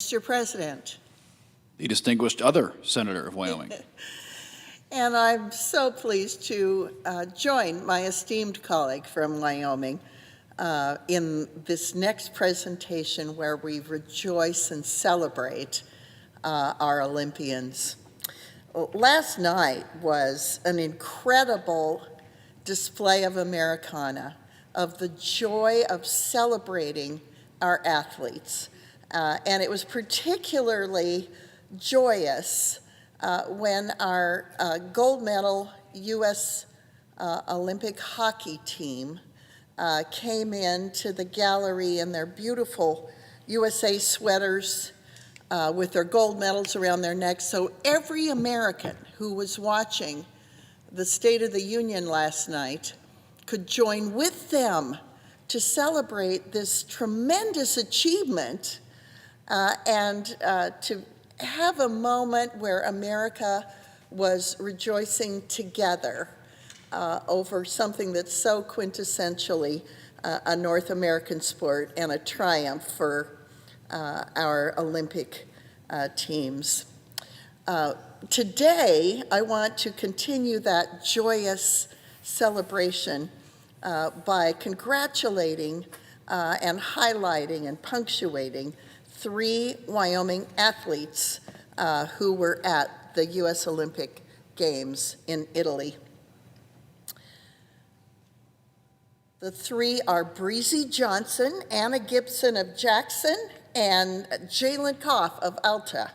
Mr. President. The distinguished other senator of Wyoming. And I'm so pleased to join my esteemed colleague from Wyoming in this next presentation where we rejoice and celebrate our Olympians. Last night was an incredible display of Americana, of the joy of celebrating our athletes. And it was particularly joyous when our gold medal U.S. Olympic hockey team came into the gallery in their beautiful USA sweaters with their gold medals around their necks. So every American who was watching the State of the Union last night could join with them to celebrate this tremendous achievement and to have a moment where America was rejoicing together over something that's so quintessentially a North American sport and a triumph for our Olympic teams. Today, I want to continue that joyous celebration by congratulating and highlighting and punctuating 3 Wyoming athletes who were at the U.S. Olympic Games in Italy. The 3 are Breezy Johnson, Anna Gibson of Jackson, and Jalen Koff of Alta.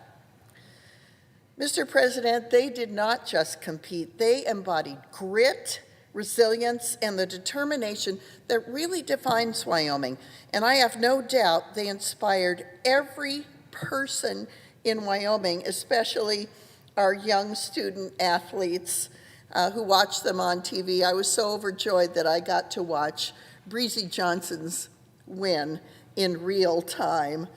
Mr. President, they did not just compete, they embodied grit, resilience, and the determination that really defines Wyoming. And I have no doubt they inspired every person in Wyoming, especially our young student athletes who watch them on TV. I was so overjoyed that I got to watch Breezy Johnson's win in real time.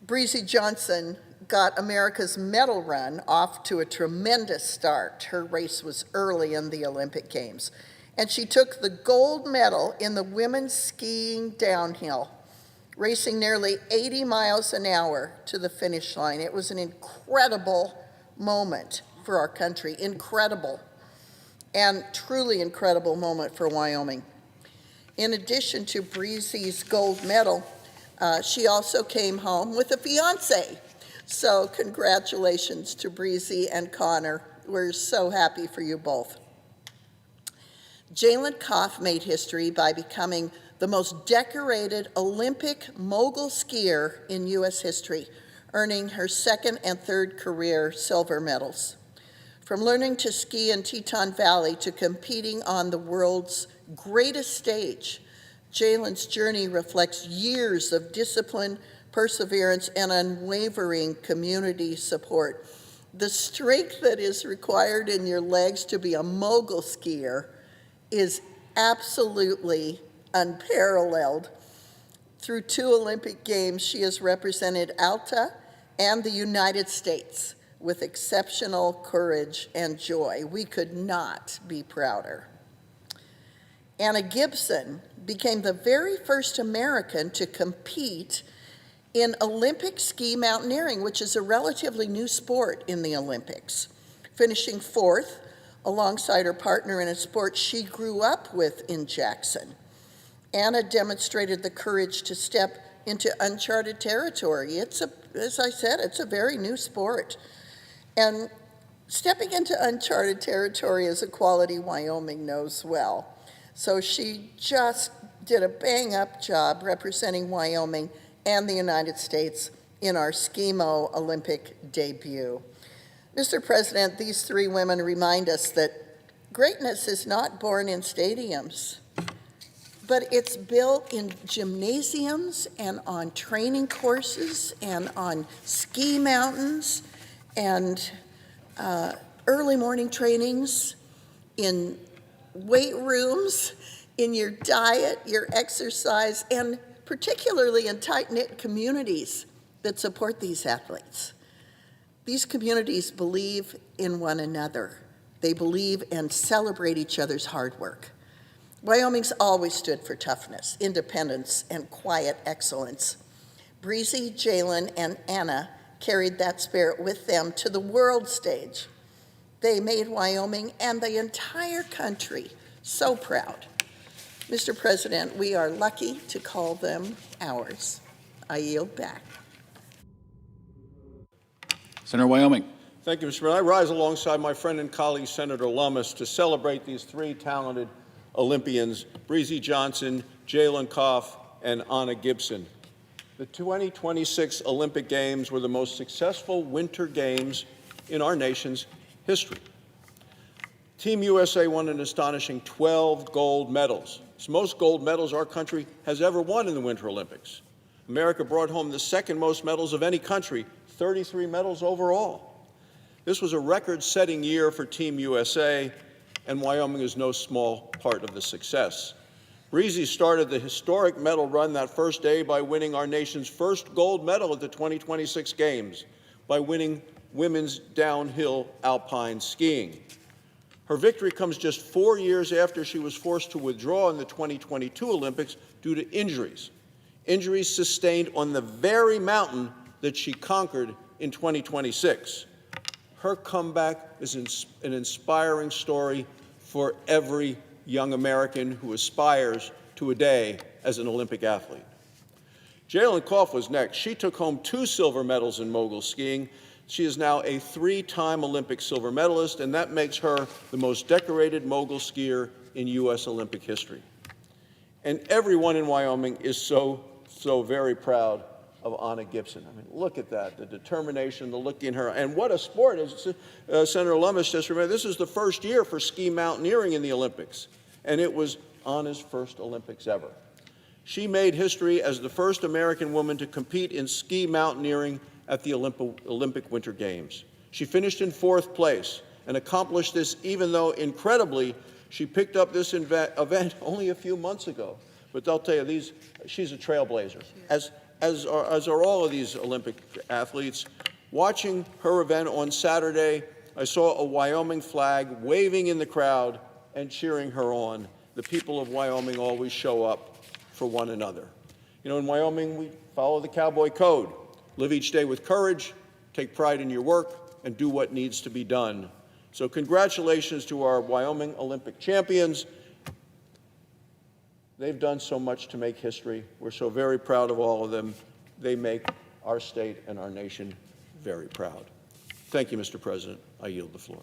Breezy Johnson got America's medal run off to a tremendous start. Her race was early in the Olympic Games. And she took the gold medal in the women's skiing downhill, racing nearly 80 miles an hour to the finish line. It was an incredible moment for our country, incredible, and truly incredible moment for Wyoming. In addition to Breezy's gold medal, she also came home with a fiance. So congratulations to Breezy and Connor. We're so happy for you both. Jalen Koff made history by becoming the most decorated Olympic mogul skier in U.S. history, earning her 2nd and 3rd career silver medals. From learning to ski in Teton Valley to competing on the world's greatest stage, Jalen's journey reflects years of discipline, perseverance, and unwavering community support. The strength that is required in your legs to be a mogul skier is absolutely unparalleled. Through 2 Olympic Games, she has represented Alta and the United States with exceptional courage and joy. We could not be prouder. Anna Gibson became the very first American to compete in Olympic ski mountaineering, which is a relatively new sport in the Olympics, finishing 4th alongside her partner in a sport she grew up with in Jackson. Anna demonstrated the courage to step into uncharted territory. As I said, it's a very new sport. And stepping into uncharted territory is a quality Wyoming knows well. So she just did a bang-up job representing Wyoming and the United States in our Skimo Olympic debut. Mr. President, these 3 women remind us that greatness is not born in stadiums, but it's built in gymnasiums and on training courses and on ski mountains and early morning trainings, in weight rooms, in your diet, your exercise, and particularly in tight-knit communities that support these athletes. These communities believe in one another. They believe and celebrate each other's hard work. Wyoming's always stood for toughness, independence, and quiet excellence. Breezy, Jalen, and Anna carried that spirit with them to the world stage. They made Wyoming and the entire country so proud. Mr. President, we are lucky to call them ours. I yield back. Senator Wyoming. Thank you, Mr. President. I rise alongside my friend and colleague, Senator Lummis, to celebrate these three talented Olympians, Breezy Johnson, Jalen Koff, and Anna Gibson. The 2026 Olympic Games were the most successful winter games in our nation's history. Team USA won an astonishing 12 gold medals. It's the most gold medals our country has ever won in the Winter Olympics. America brought home the second most medals of any country, 33 medals overall. This was a record-setting year for Team USA, and Wyoming is no small part of the success. Breezy started the historic medal run that first day by winning our nation's first gold medal at the 2026 Games, by winning women's downhill alpine skiing. Her victory comes just 4 years after she was forced to withdraw in the 2022 Olympics due to injuries sustained on the very mountain that she conquered in 2026. Her comeback is an inspiring story for every young American who aspires to a day as an Olympic athlete. Jalen Koff was next. She took home 2 silver medals in mogul skiing. She is now a 3-time Olympic silver medalist, and that makes her the most decorated mogul skier in U.S. Olympic history. And everyone in Wyoming is so very proud of Anna Gibson. I mean, look at that, the determination, the look in her, and what a sport. As Senator Lummis just remembered, this is the first year for ski mountaineering in the Olympics, and it was Anna's first Olympics ever. She made history as the first American woman to compete in ski mountaineering at the Olympic Winter Games. She finished in 4th place and accomplished this even though, incredibly, she picked up this event only a few months ago. But I'll tell you, she's a trailblazer, as are all of these Olympic athletes. Watching her event on Saturday, I saw a Wyoming flag waving in the crowd and cheering her on. The people of Wyoming always show up for one another. You know, in Wyoming, we follow the cowboy code. Live each day with courage, take pride in your work, and do what needs to be done. So congratulations to our Wyoming Olympic champions. They've done so much to make history. We're so very proud of all of them. They make our state and our nation very proud. Thank you, Mr. President. I yield the floor.